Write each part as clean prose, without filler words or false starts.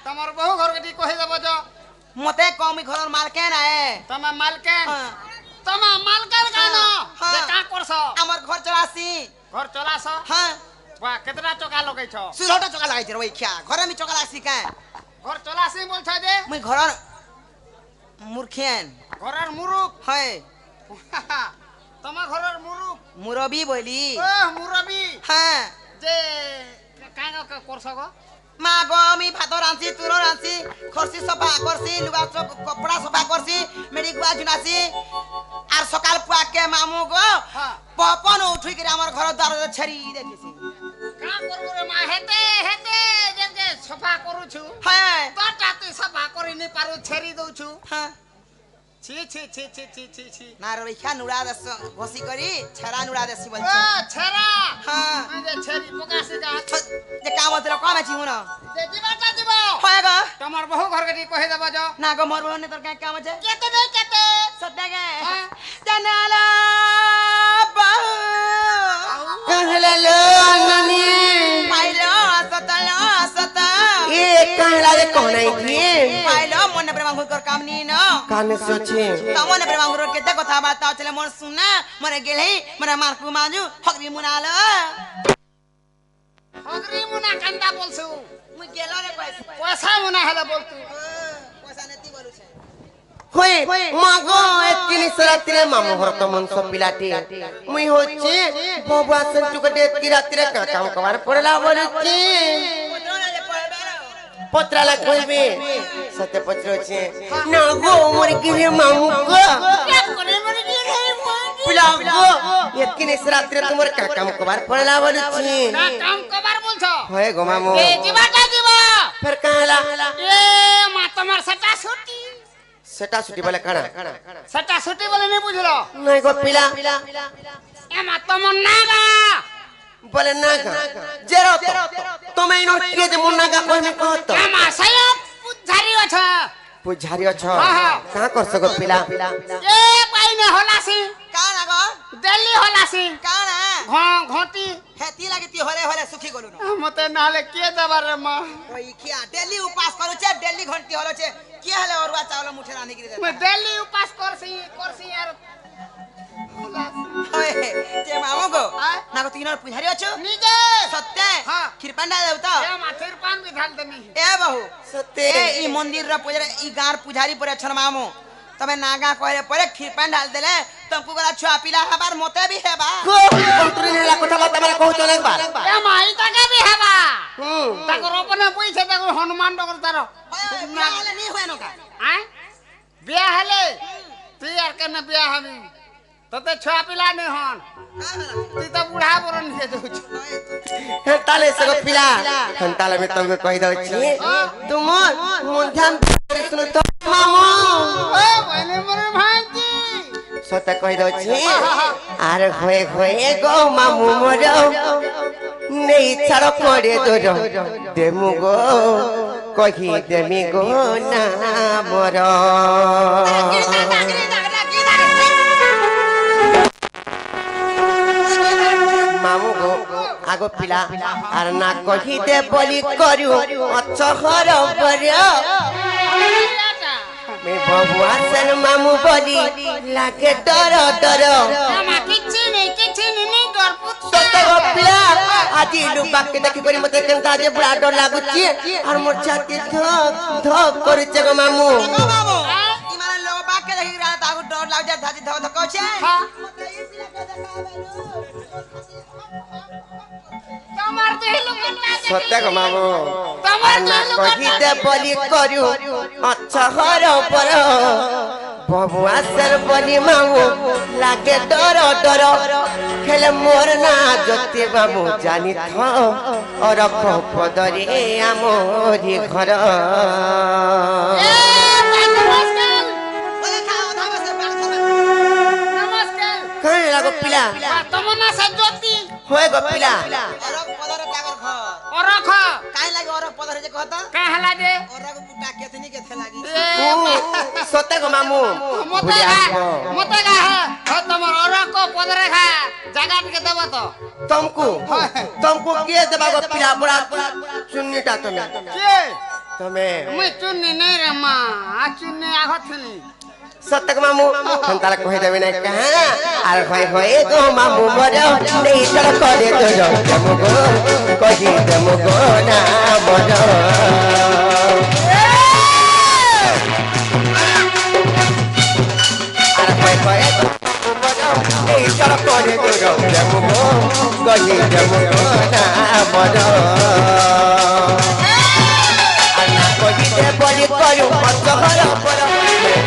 तमर बहु घर के कहि देबो जो मते कमी घर मालकेन आए तमा मालकेन हाँ। तमा मालकेन गानो हाँ। जे का करछ हमर घर चलासी घर चलास हां बा केतना चका लगै छ सुलटा चका लगाइ छ रे क्या घर में चका लासी का घर चलासी बोल छ जे मैं घर मूर्खेन घरर मुरुख है तमा घरर मुरुख मुरबी बोली ओ मुरबी हां जे कागा का करछ गो मा गमी भात रांसी तुरो रांसी खरसी सफा करसी लुगा कपड़ा सफा करसी मेडी गुआ जुनासी आर सकाल पुआ के मामू गो हां पपन उठि के हमर घर द्वार छरी देखिसी का करबो रे मा हेते हेते जेके सफा करू छु हां तो टाती सफा करि नि पारु छेरी दउ छु हां छी छी छी छी छी छी छी ना रे क्या नुड़ा दस घोसी करी छरा नुड़ा देसी बोल ओ छेरा हां मैं जे छेरी पकासी का जे काम होतले काम छी हुन जे जीवाटा जीवो होएगा तमर बहु घर के कहि देबो जो ना गो मोर बहन तोर काम छे केते नहीं केते सत्य के हां जनाला बहु कहला लो नानी पाइलो सतलो सत ए कहला रे कोनाई थी पाइलो मन प्रेम कर काम नी न कान सोचे तमन प्रेम कर केते कथा बात चले मोर सुना मरे गेलै मरे मारकु माजु हकरी मुनालो हगरी मुना कंदा बोलछु मुई गेलो रे पैसा मुना हला बोलतु पैसा नेती बोलु छे होय मागो एकिनी सरातिरे मामू घर तो मनसो पिलाटी मुई होचे बबुआ संचुकटे तिरातिरे का काम कवार पड़ला बोलची पत्राला कहबे सत्य पत्र छे ना गो मोर गिरे मामू को क्या करे मरे गे पिला गो एकिनी सरातिरे तुमर का काम कवार पड़ला बोलची का काम कबार बोलछो होय गो मामू ए जीवाटा जीवा फिर कहला ए मा तमर सटा छुटी सेटा सुटी बोले काना सटा छुटी बोले नहीं बुझलो नहीं गो पिला ए मा तमर नागा बोले ना का जेरो तुम्हें इनो के जे मुन्ना का कोई में कहत ए मा सयो पुजारी अछ पुजारी छ कहां कर सको पिला ए पाइने होलासी काना गो दिल्ली होलासी काना घोटी हेती लागती होले होले सुखी गोलु न मते नाले के दबार रे मा ओई किया डेली उपास करू छे डेली घंटी होलो छे के हले अरुआ चावल मुठे रानी गिरी मैं दिल्ली उपास करसी यार ओए जे मामो गो ना को तीनर पुजारी अछु निजे सत्य हां खिरपांडा देवता ए माथेर पान भी ढाल देनी ए बहु सत्य ए ई मंदिर रा पुजारी ई गार पुजारी पर छन मामो तमे नागा कहले परे खिरपान डाल देले तुमको गला छुआ पिला हबार मोते भी हेबा को तुरी नेला कथा बात माने कहतो एक बार ए माई तके भी हेबा ताको रोपने पैसे ताको हनुमान डगर तारो नाले नी होय न का आय बिया हले तू यार करना बिया हमी तते छुआ पिला नहीं हन तू तो बूढ़ा बरन के दउ ताले सगो पिला ताले में तुमको कहि दउ छी तुम मुंध्यान सुनो तो मामू ओ बने मोरे भांजी सत्य कहि दउ छी आरे होए होए गो मामू मोरो नहीं छाड़ पड़े तोरो देमु गो कहि देमी गो ना मोरो मामू गो आगो पिला आर ना कहि दे बोली करू अच्छा घर बरिया मैं बबुआ सन मामू बोली लागे डर डर मामा किछि नहीं कर पुत तो पिला आजी लोग बाकी देखि करी मते केनता जे बड़ा डर लागुची और मोर छाती धक धक करू छ गो मामू बाबू ई माने लोग बाक के देखि रहा ताको डर लाग जा धाजी धक धक छे हां तमर देहलु कन्ना सत्य गो मामू तमर ना देहलु कहि दे बोली करू अच्छा घर पर बबुआ सर बोली मामू लागे डर डर खेले मोर ना जते बाबू जानी था और पदरे आमोरी घर बोले खाओ धाबा से बात नमस्कार कहे लागो पिला तमना सजोती होए गो पिला और पदर टागर घर और रख काई लागे और पदर जे कहता का हला दे और को बुटा केतनी के थे लागी सत्य गो मामू मते गा है तमर और को पदरे खा जगह के देबो तो तुमको के देबा गो पिला बड़ा सुन्नीटा तुम्हें के तमे मैं चुन्नी नहीं रे माँ चुन्नी आगत थी सतक मामू तारा कहि देबे नै कहा आर होय होय गो मामू मरो नहीं चल करे तो जमु गो कहि देमु गो ना मरो आर होय होय मरो नहीं चल करे तो जमु गो कहि देमु गो ना मरो अन्ना कहि दे बलि करू पचहर पर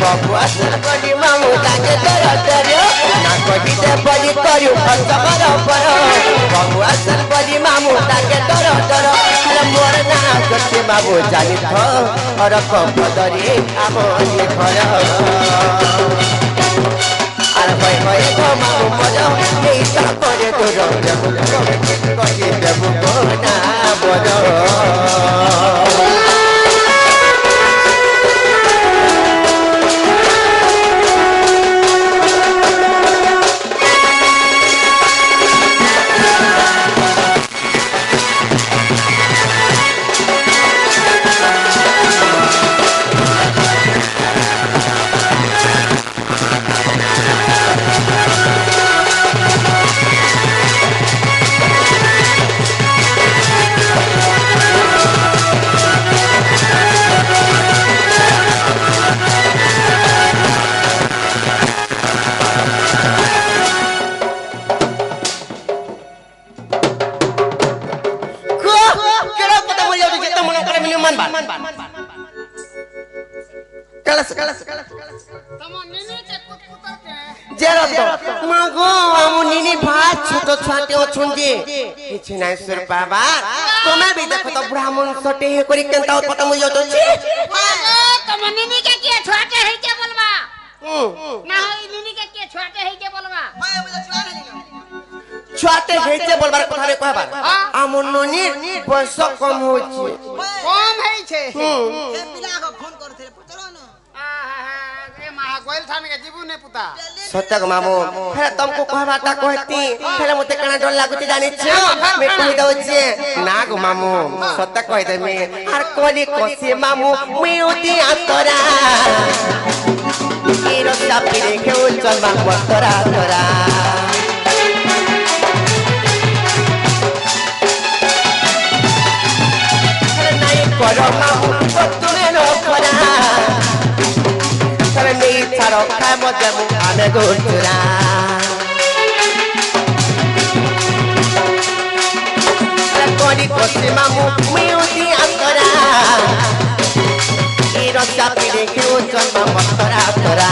बाबू आसन बड़ी मामू ताके डर डर ना कहि दे बलि करू पचहर पर बाबू आसन बड़ी मामू ताके डर डर अरे मोर ना करते बाबू जानि थ और कपदरी आमो ये घर अरे भाई भाई गो मामू मरो नहीं ता करे तो कहि देबु को ना मरो बाबा तुम्हें भी देखो तो ब्राह्मण सटे है कोई केंता पता मुझे तो छी तुम निनी के छोटे है के बोलबा ना निनी के छोटे है के बोलबा छोटे है के बोलबार कथा रे कहबा हमर ननी बयस कम होछि कम है छे ए पिला को फोन करथे पुछरो न ए माहा गोइल थाने के जीबू ने पुता सतक मामू हे तुमको कहबाटा कहती हेले मते कना डर लागुती जानि छ मैं कहि दउ छी ना गो मामू सतक कहि दे मैं आर कोली कोसी मामू मैं उती आतरा ई रस्ता पिरे के उचल मामू तोरा तोरा हेले नाइ करो मामू तुमे नो करा नहीं छाड़ो खाए मत आमे गोचुरा कोडी कोसी मामू मिउती आतरा ई रस्ता पिरे के उचल मामू तोरा तोरा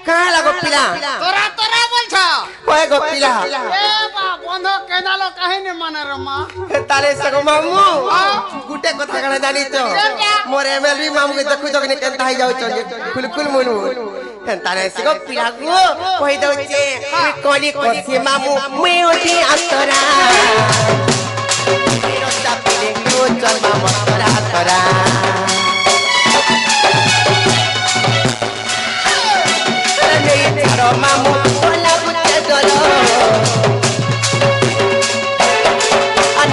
कहाँ लागो पिला तोरा तोरा बोल छ ओए गो पिला ए बा बंधो केनालो काहे ने माने रे मां ताले सगो मामू गुटे कथा कने जानि छ मोर एमएलबी मामू के देखु तो ने केनता ही जाउ छ कुलकुल मुनु ताले सगो पिला गो कहि दउ छे कोली कोसी मामू मैं उठी आतरा मेरो चापिले को चल मामू तोरा तोरा मामू बोला बुते दरो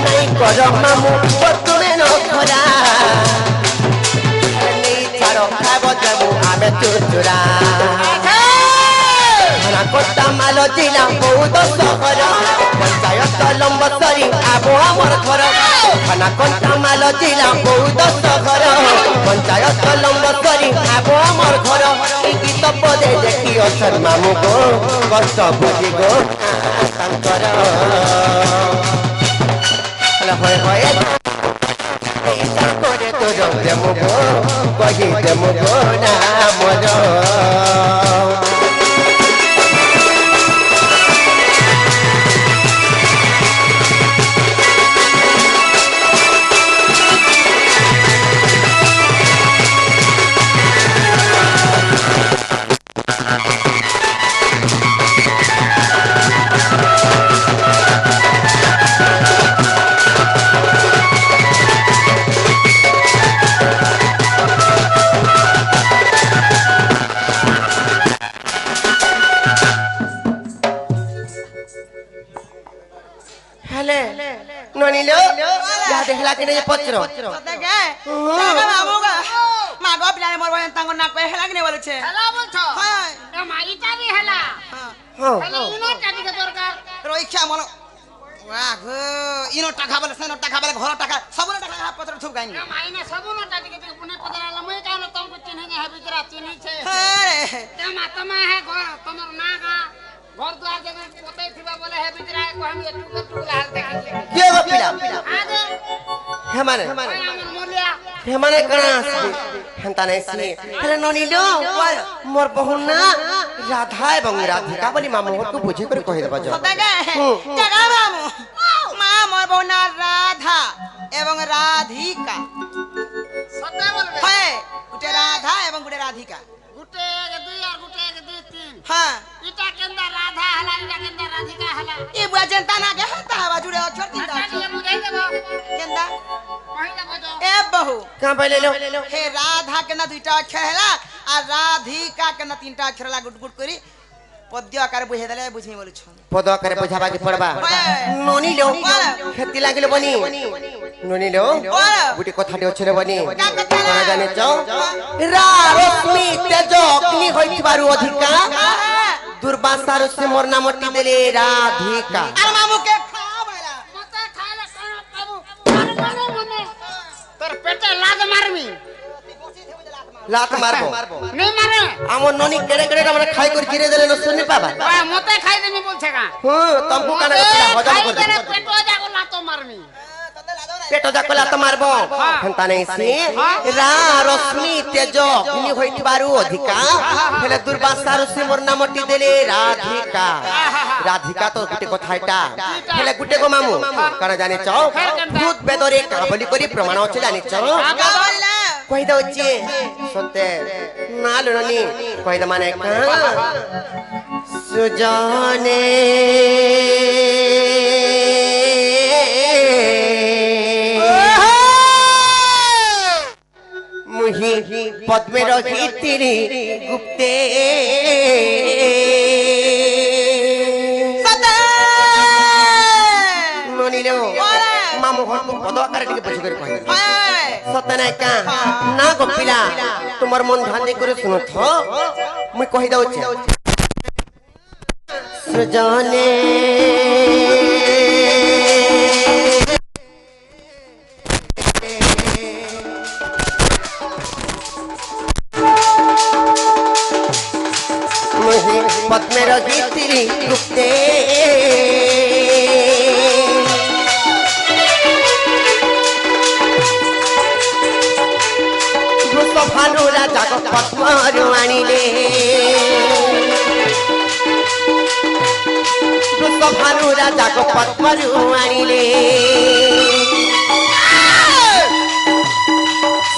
नहीं करो मामू तुम्हें न खरा नहीं छाड़ो खाब देबू आमे चुचुरा कोटा मालो जिला बहुत सहर पंचायत लंबसरी आबो हमर घर खाना कोटा मालो जिला बहुत सहर पंचायत लंबसरी आबो हमर घर ई गीत पदे देखी असन मामू को कष्ट बुझी गो शंकर हला होय होय ऐसा करे तो देमु गो कहि देमु गो ना मरो যা দেখলা কি নাই পত্র দেখে জাগা মামু গা মা গো পিলা মোর বয়ন তাঙ্গ না কই হেলা কি নাই বলছে হেলা বলছো হ্যাঁ এ মাইটা নি হেলা হ্যাঁ হেলা ইনো টাটিকে দরকার রইখা মন ওয়া গো ইনো টাকা বলে সেনো টাকা বলে ঘর টাকা সবরে টাকা পত্র থুক গাইনি এ মাইনা সবুনো টাটিকে তুই পুনে পদরালা মই কানো তোমको চিনি হে বিচরা চিনি छे হ্যাঁ তে মাতমা হে ঘর তোমার না গা ঘর দুয়ার জেনে পতে থিবা বলে হে বিচরা কো আমি টুকলা হাল দেখি কে গো পিলা আগে হেমানে আমার মলিয়া হেমানে কানা আসবে হেনতা নাই সি হেলে ননিলো মোর বহু না রাধা এবং রাধিকা বলি মামুহরକୁ বুঝি করে কहि দেবা যাও দেখে জাগা মামু মা মোর বোনা রাধা এবং রাধিকা সত্যি বলবে হ্যাঁ গুটে রাধা এবং গুটে রাধিকা গুটে এক দুই আর গুটে এক দুই তিন হ্যাঁ ইটা কেন্দা রাধা হলা ইটা কেন্দা রাধিকা হলা ই বুয়া জেনতা না গে তা হবা জুড়ে অক্ষর তিনটা আছে টাটিকে বুঝাই দেব কেন্দা কহিলা বজো এ বহু কা পাইলে লো हे राधा के ना दुईटा अक्षर हैला आ राधिका के ना तीनटा अक्षर हैला गुट गुट करी पद्य आकार बुझे देले बुझी बोलु छ পদ করে বোঝাবা কি পড়বা হ্যাঁ। ননিলো খেতি লাগিল বনি ননিলো গুটি কথাটি অছরে বনি কোন জানি চাও রা রশ্মি তেজ অগ্নি হইতিবারু অধিকা দুর্বাসারু সে মোর নামটি দেলে রাধিকা আর মামু के खा भाईला মতে খাইলে কোন বাবু মারবানো মনে তোর পেটে লাগ মারমি লাত মারবো নে মারে আমর ননি কেড়ে কেড়ে আমরা খাই করে গিরে দেলে ন শুনি পাবা মতে খাই দেমি বলছে কা হ্যাঁ তমকু কানা কথা হজম করে দে পেটো যাগো লাতো মারমি পেট যাকলে লাত মারবো হেনতা নাই সি রা রশ্মি তেজ অগ্নি হইতিবারু অধিকা হেলে দুর্বাসারু সে মোর নামটি দেলে রাধিকা রাধিকা তো গুটে কথা এটা হেলে গুটে গো মামু কানা জানি চাও ভূত বেদরে কাবলি করি প্রমাণ আছে জানি চাও का भाईला কই দাউছি সত্যে না লনি কই দা মানে কা সুজনে মুহি পদ্মে রহিতিরি গুপ্তে सदा ননিলো মামু ঘরକୁ পদ আকারে ଟିକେ বুঝি করে কই हाय সত্যে নাই কা না গো পিলা তোমার মন ধ্যান দিয়ে করে শুনো তো মুই কই দাউছি সুজনে মুহি পদ্মে রহিতিরি গুপ্তে ভানু রাজা পদ্মরু আনিলে ভানু রাজা পদ্মরু আনিলে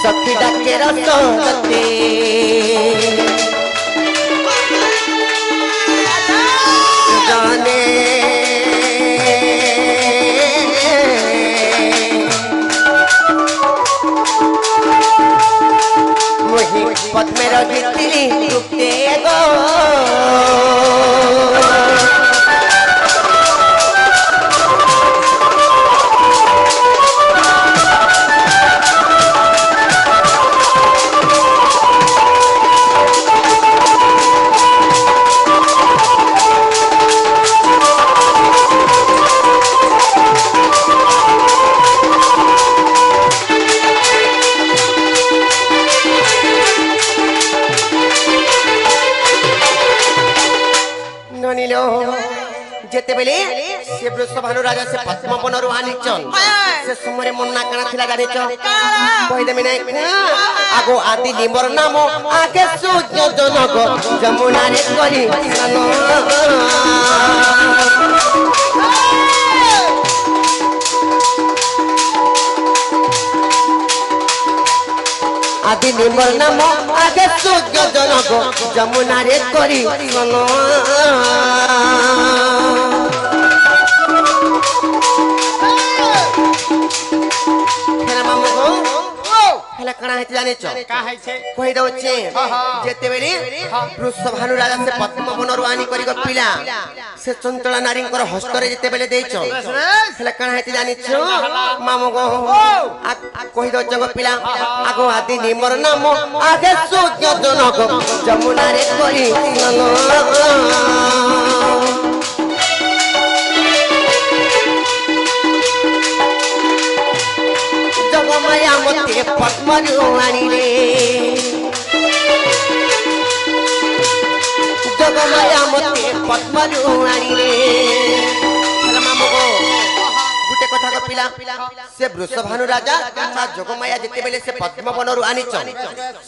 সখী ডাকে রসতে জানে পদ্মের ভিত্তিরি গুপ্তে গো ননিলো যেতেবেলে সে বৃষভানু রাজা সে পদ্মবনরু আনিছন সে সময় মন না কানা থিলা জানিছ কই দেমি নাই আগো আদি লিমর নাম আগে সূর্য জনক যমুনারে করি স্নান আদি লিমর নাম আগে সূর্য জনক যমুনারে করি স্নান हेला कणा है जाने छ का है छे कहि दउ छे हाँ। जेते बेले वृषभानु राजा से पद्म बनरु आनी करी पिला से चंचला नारी कर हस्तरे जेते बेले देइ छ हेला कणा है जाने छ मामो गो कहि दउ छ पिला आगो आदि निमर नाम आगे सूर्य जनक जमुना रे करी जगमाया मते पद्मरु आनिले जगमाया मते पद्मरु आनिले हेला मामो गो गुटे कथा को पिला से वृषभानु राजा ता जगमाया जेते बेले से पद्म बनरु आनी छ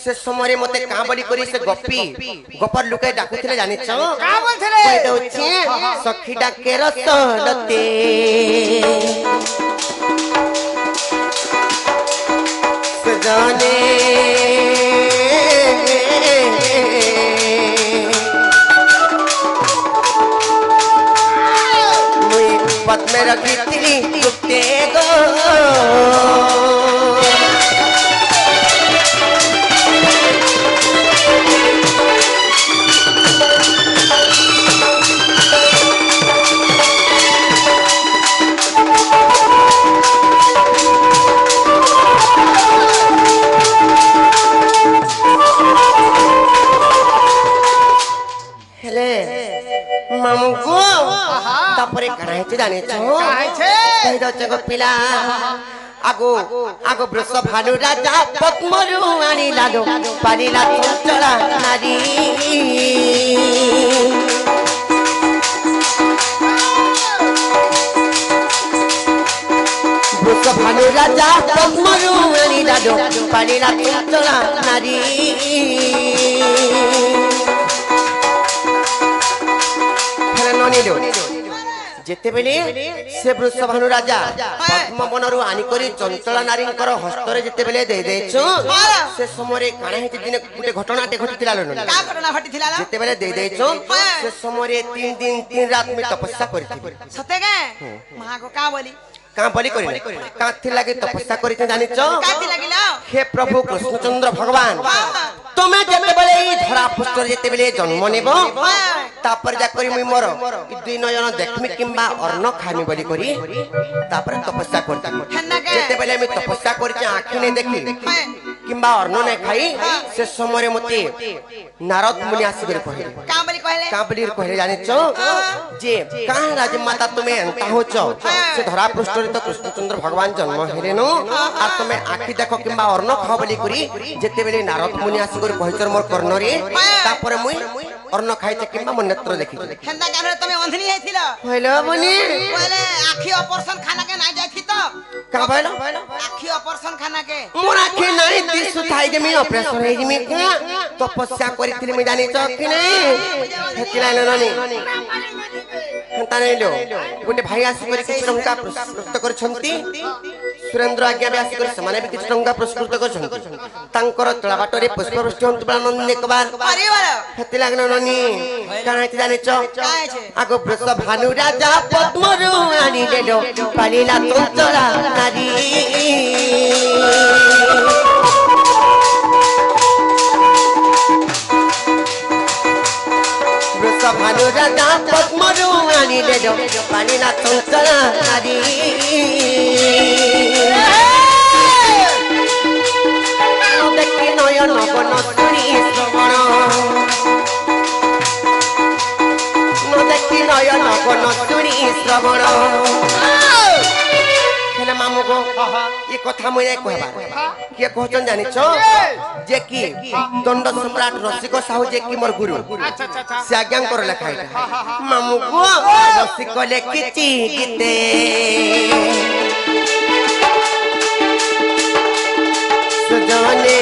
से समय मते का बली करी से गप्पी गपर लुके डाकुथिले जानि छ का बोलथले कहि दउ छी सखी डाके रसलते जाने मुई पद्मे रखी गुप्ते गो मामू को तापरे कणाय छ जाने छ का है छे कहि दउ छ पिला आगो आगो वृषभानु राजा पद्मरु आनी लाडो पानीला चंचला नारी वृषभानु राजा पद्मरु आनी लाडो पानीला चंचला नारी जेते बेले से वृषभानु राजा पद्म बनरु आनी करी चंचला नारींकर हस्तरे जेते बेले दे दे छ से समय काना हेति दिन गुटे घटनाटे घटितिला लो का घटना घटिथिला ला जेते बेले दे दे छ से समय 3 दिन 3 रात में तपस्या करथि सते के महा को का बोली का बलि करी काथि लागे तपस्या करी जानि छ काथि लागिला हे प्रभु कृष्णचंद्र भगवान तुम्हें जेते बेले ई धरा पुष्टर जेते बेले जन्म नेबो तापर जा करी मुई मोर दुई नयन देखमी किंबा अन्न खामी बलि करी तापर तपस्या करती जेते बेले मैं तपस्या करछि आँखि ने देखी किंबा अन्न ने खाई से समय मते नारद मुनि आसी करे कहले का बलि कहले जानि छ जे का राज माता तुम्हें अंता हो छ से धरा पुष्टर तो कृष्णचंद्र भगवान जन्म हेले नो आ तुम्हें आँखि देखो किंबा अन्न खाओ बलि करी जेते बेले नारद मुनि आसी करे कहचर मोर कर्ण रे तापर मुई अन्न खाइछ किंबा मन नेत्र देखि हेंदा गानरे तमे अंधनी हेथिला हेलो बनी पहले आखी ऑपरेशन खाना के नाही जाथि तो का भइलो आखी ऑपरेशन खाना के मोर आखि नाही दिस उठाई दे मी ऑपरेशन हे मी का तपस्या करिथिले मी जानि छ कि नै हेतिला ननी हंता नै लो गुटे भाई आसी करी किछ टंका प्रस्तुत करछंती सुरेंद्र आज्ञा भी आसी करी समाने भी किछ टंका प्रस्तुत करछंती तांकर तळा बाटरे पुष्पवृष्टि हंतु नंदी एक बार अरे वाला हेतिला ननी काहे जानि छ काय छे आगो वृषभानु राजा पद्मरु आनी देलो पालीला चंचला नारी वृषभानु राजा पद्मरु आनी देलो पालीला चंचला नारी देखि नयन बन सुनी श्रवण देखी नयन गण सुनी श्रवण हेले मामू को ये कथा मुई नै कहबा के कहचन जानि छ जे कि दंड सम्राट रसिक साहू जे कि मोर गुरु से आज्ञा कर लेखा है मामू को रसिक लेखिची गीते सजने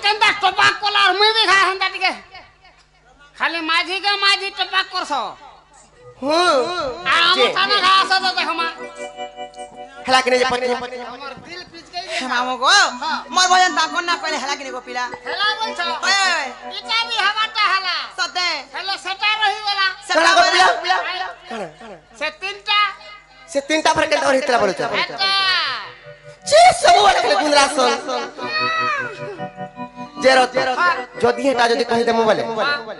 केंदा टपाक कोला मुई भी खा हंदा टिके खाली माझी के माझी टपाक करसो आम थाना घास तो देखमा हेला के जे पटे हमर दिल पिच गई हे मामू गो मोर भजन ता कोन ना कहले हला किने गो पिला हेला बोलछ ओए इटा भी हवाटा हला सते हेलो सेटा रही वाला कणा गो पिला से तीनटा फरक और हितला बोलछ अच्छा चे सब वाला के गुंदरा सन जेरो जदी हेटा जदी कहि दे मोबाइल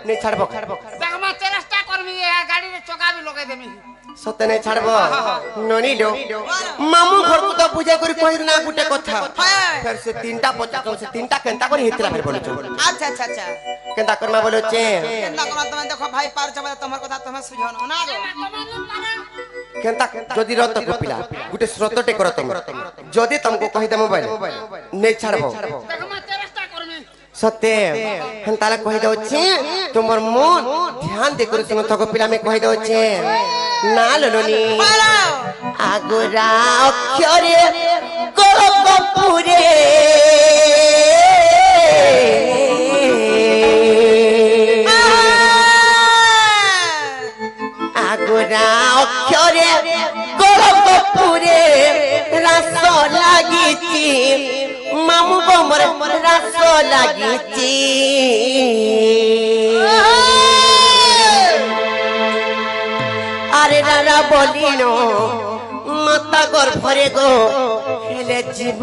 नहीं छाड़बो देखमा चेष्टा करमी गाड़ी रे चोका भी लगाई देमी सते नहीं छाड़बो ननी दो मामू घर को तो पूजा करी कहि ना गुटे कथा फिर से तीनटा पचा से तीनटा केंता कर हितला फिर बोलछ अच्छा अच्छा अच्छा केंता करमा बोलछे केंदा कमा तुम देखो भाई पार चबा तमर कथा तुम सुझन ना गो केंता जदी रत को पिला गुटे स्रोतटे कर तुम जदी तुमको कहि दे मोबाइल नहीं छाड़बो देखमा चेष्टा करमी सत्य हंताला कहि दो छे तुमर मन ध्यान दे कर सुन थको पिला में कहि दो छे ना ललोनी आगोरा अक्षरे गोलपुरे आगोरा अक्षरे गोलपुरे रास लागिची मामू बमर रास लागिची अरे रारा बोलिनो माता गर्भरे गो हेले जीव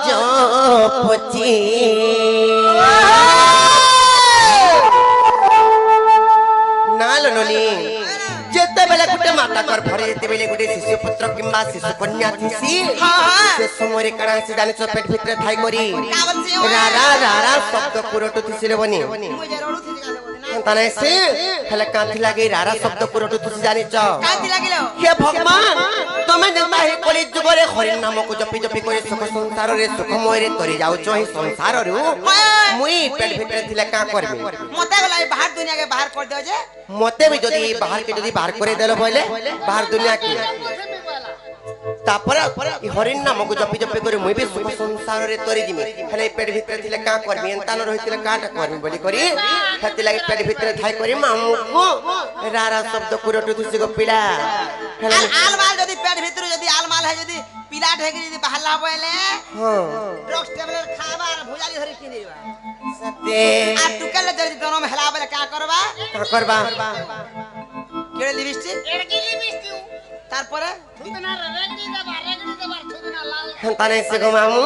जपची नालनोनी जेते बेले गुटे माता गर्भरे जेते बेले गुटे शिशु पुत्र किंबा शिशु कन्या थिसी से समरे कणा से जानि छ पेट भितर थाई करी रारा रारा शब्द पुरटु थिसिले बनी मुझे रोडू थी का तने से हले कांथी लागे रारा शब्द पुरटु थिसि जानि छ कांती लागिलो हे भगवान तमे जनता हे कली जुगरे हरि नाम को जपि जपि करे सुख संसार रे सुख मोरे तरी जाउ छ हे संसार रु मुई पेट भितर थिले का करबी मते गला बाहर दुनिया के बाहर कर दो जे मते भी जदी बाहर के जदी बाहर करे देलो बोले बाहर दुनिया के तापर हरि नाम को जपि जपि करे मुई भी सुख संसार रे तरी जिमी हले पेट भितर थिले का करबी एंता न रहितिले काटा करबी बोली करी हति लागे पेट भितर थाई करी मामू को रारा शब्द पुरटु थिसि गो पिला आल माल जदी पेट भीतर जदी आल माल है जदी पिला ढेगी जदी बाहर ला बोले हां ड्रग्स टेबलेट खाबा भुजाली धरि किन दिबा सते आ टुकले जदी दोनों में हिला बोले का करबा केड़े लिपस्टिक एड़की लिबिस्tiu तारपरे थुदना रेगड़ी देबार थुदना लाल हंताने से गो मामू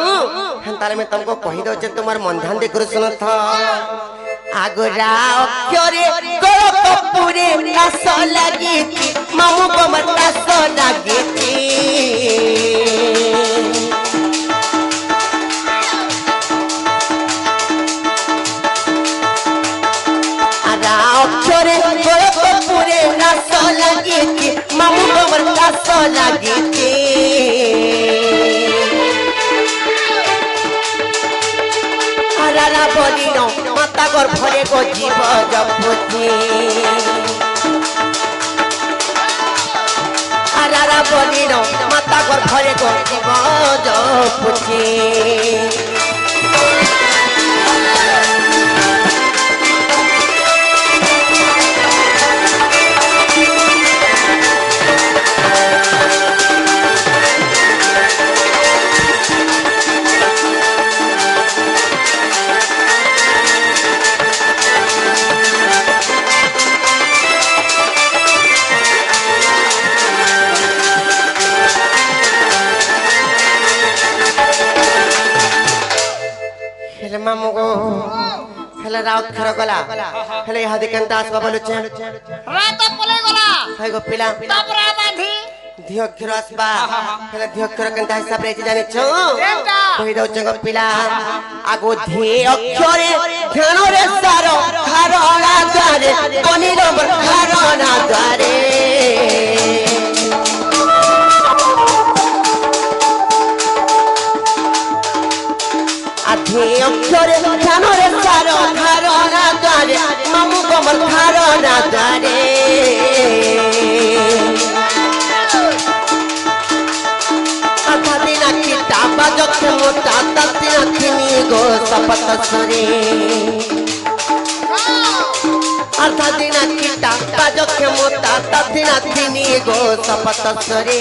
हंताले में तुमको कहि दो जे तुम्हार मन ध्यान दे कर सुनो था आगोरा अक्षरे गोलपुरे रास लागी मामू को मत रास लागी आरा अक्षरे गोलपुरे रास लागी मामू को मत रास लागी रारा बोलिनो माता गर्भरे गो जीव जपती रारा बोलिनो माता गर्भरे गो जीव जपती मामू को हेले राउत खर गला हेले हादी केंता आसबा बोलुचे रात पले गला हाय गो पिला तबरा बाधी धियो खर आसबा हेले धियो खर केंता हिसाब रे जानि छ कहि दउ छ गो पिला आगो धी अक्षरे ध्यान रे सारो धारणा द्वारे अनिल धारणा द्वारे आधे अक्षरे ध्यान रे सारो धारणा द्वारे मामू कमर धारणा द्वारे आधा दिना किताबा जखे मोटा तातिना थिनी गो सपतसरे अर्धा दिना किटा काजो क्षमता तथिना थिनी गो सपतसरे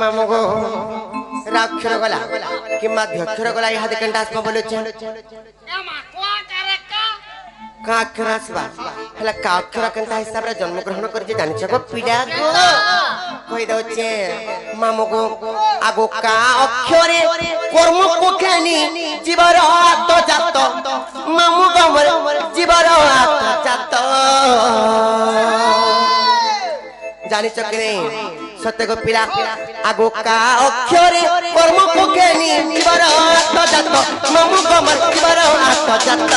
मामो गो राक्षर गला किंबा ध्यक्षर गला इहादे केनटा आसमा बोलुचे का अक्षर आसबा हला का अक्षर केनता हिसाब रे जन्म ग्रहण करजे जानिछ गो पीडा गो कहि दउचे मामो गो आगो का अक्षरे कर्म कोखेनी जीवर आत्म जात मामो गो मोर जीवर आत्म जात जानिछ कि नहीं सत्य गो पिला आगो का अक्षरे कर्म कोखेनी जीवर आत्म जात मामो गो मोर जीवर आत्म जात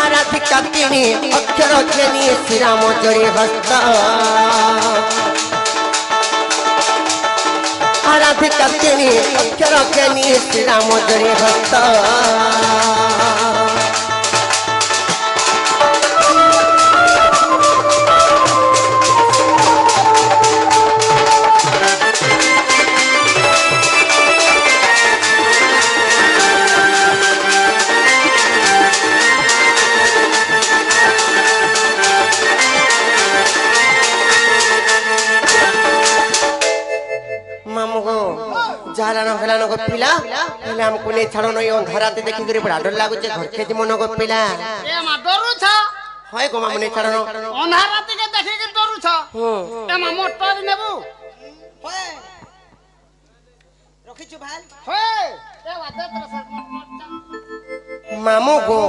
आराधिका किनी अक्षर खेनी श्री राम जोड़ी हस्त आराधिका किनी अक्षर खेनी श्री राम जोड़ी हस्त जालानो हेलानो गो पिला हेले हमको नै छाडो नै अंधाराते देखि गरे बडा डर लागु छै घर के मनो गो पिला ए मा डरु छ होय गो मामु नै छाडो अंधाराते के देखि के डरु छ ए मा मोटर नेबु होय रखि छु भाल होय ए वाते तर मामु गो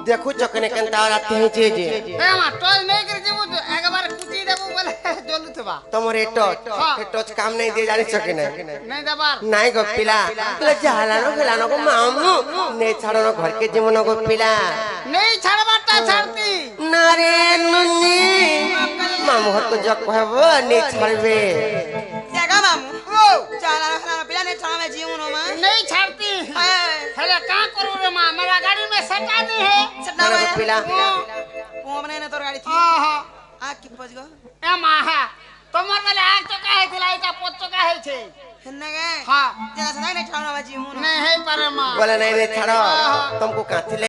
देखु चकने केनता राते हे जे ए मा टॉय नै कर जेबु एक बार कुटी देबु बोले जलु थबा तमरे टच काम नहीं दे जानी चके नहीं दबार नहीं गो पिला ले जालानो हेलानो गो मामु नै छाडो न घर के जीवन गो पिला नहीं छाड़बाटा छाड़ती नारे नुनी मामु हर को जक कहबो नै छाड़बे जगा मामू ओ जालानो हेलानो पिला नै छाड़ा में जीवन मा नहीं छाड़ती हेले का करू रे मां मेरा गाड़ी में सटा नहीं है सटा में पिला को बने न तोर गाड़ी थी हां आ की पज गो ए मां तमर वाले आग तो काहे दिलाई का पोत तो काहे छे हन्ने गे हां जना सदा नै छाड़ा में जीवन नहीं है पर मां बोले नहीं रे छाड़ो तुमको काथी